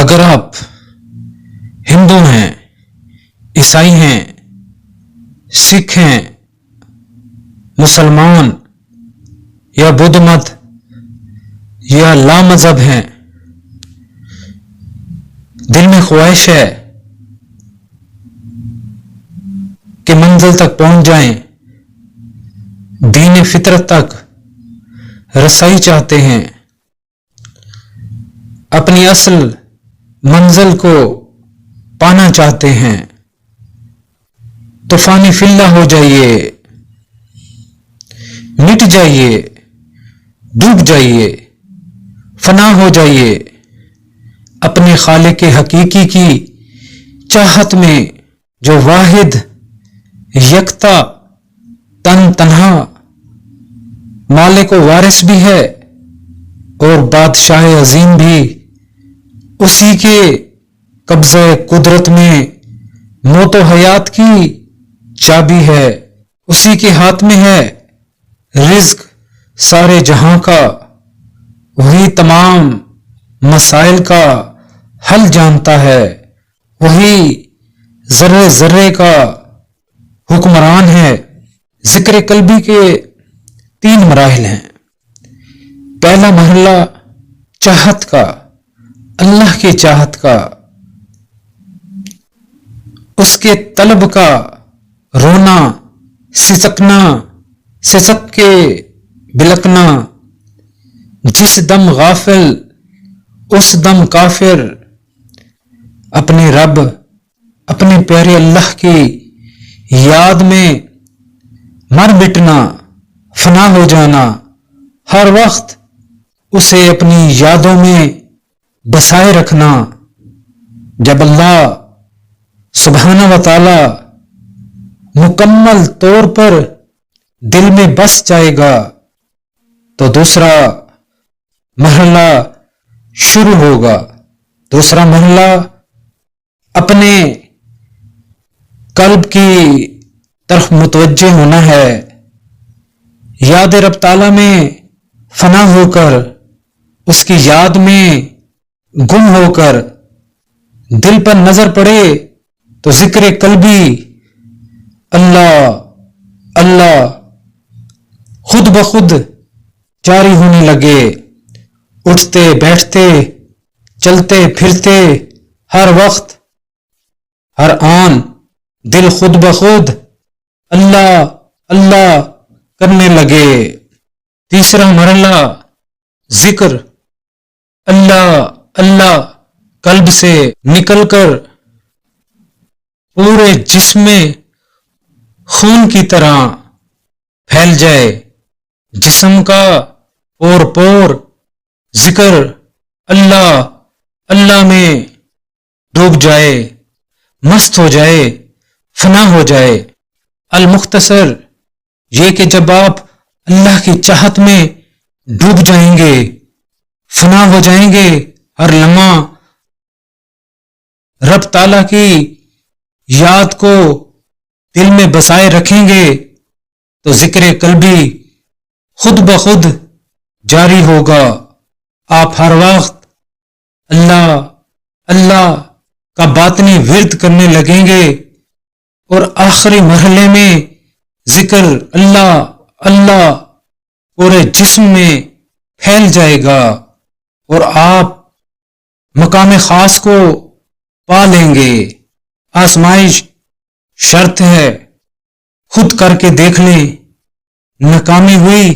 اگر آپ ہندو ہیں، عیسائی ہیں، سکھ ہیں، مسلمان یا بدھ مت یا لا مذہب ہیں، دل میں خواہش ہے کہ منزل تک پہنچ جائیں، دین فطرت تک رسائی چاہتے ہیں، اپنی اصل منزل کو پانا چاہتے ہیں، تو فانی فی اللہ ہو جائیے، مٹ جائیے، ڈوب جائیے، فنا ہو جائیے، اپنے خالق حقیقی کی چاہت میں جو واحد یکتا تن تنہا مالک و وارث بھی ہے اور بادشاہ عظیم بھی، اسی کے قبضہ قدرت میں موت و حیات کی چابی ہے، اسی کے ہاتھ میں ہے رزق سارے جہاں کا، وہی تمام مسائل کا حل جانتا ہے، وہی ذرے ذرے کا حکمران ہے۔ ذکر قلبی کے 3 مراحل ہیں۔ پہلا مرحلہ چاہت کا، اللہ کی چاہت کا، اس کے طلب کا، رونا، سسکنا، سسک کے بلکنا، جس دم غافل اس دم کافر، اپنے رب، اپنے پیارے اللہ کی یاد میں مر مٹنا، فنا ہو جانا، ہر وقت اسے اپنی یادوں میں بسائے رکھنا۔ جب اللہ سبحانہ و تعالی مکمل طور پر دل میں بس جائے گا تو دوسرا مرحلہ شروع ہوگا۔ دوسرا مرحلہ اپنے قلب کی طرف متوجہ ہونا ہے، یاد رب تعالی میں فنا ہو کر، اس کی یاد میں گم ہو کر، دل پر نظر پڑے تو ذکر قلبی اللہ اللہ خود بخود جاری ہونے لگے، اٹھتے بیٹھتے چلتے پھرتے ہر وقت ہر آن دل خود بخود اللہ اللہ کرنے لگے۔ تیسرا مرحلہ ذکر اللہ اللہ قلب سے نکل کر پورے جسم میں خون کی طرح پھیل جائے، جسم کا پور پور ذکر اللہ اللہ میں ڈوب جائے، مست ہو جائے، فنا ہو جائے۔ المختصر یہ کہ جب آپ اللہ کی چاہت میں ڈوب جائیں گے، فنا ہو جائیں گے، ہر لمحہ رب تعالیٰ کی یاد کو دل میں بسائے رکھیں گے تو ذکر قلبی خود بخود جاری ہوگا۔ آپ ہر وقت اللہ اللہ کا باطنی ورد کرنے لگیں گے اور آخری مرحلے میں ذکر اللہ اللہ پورے جسم میں پھیل جائے گا اور آپ مقام خاص کو پا لیں گے۔ آزمائش شرط ہے، خود کر کے دیکھ لیں، ناکامی ہوئی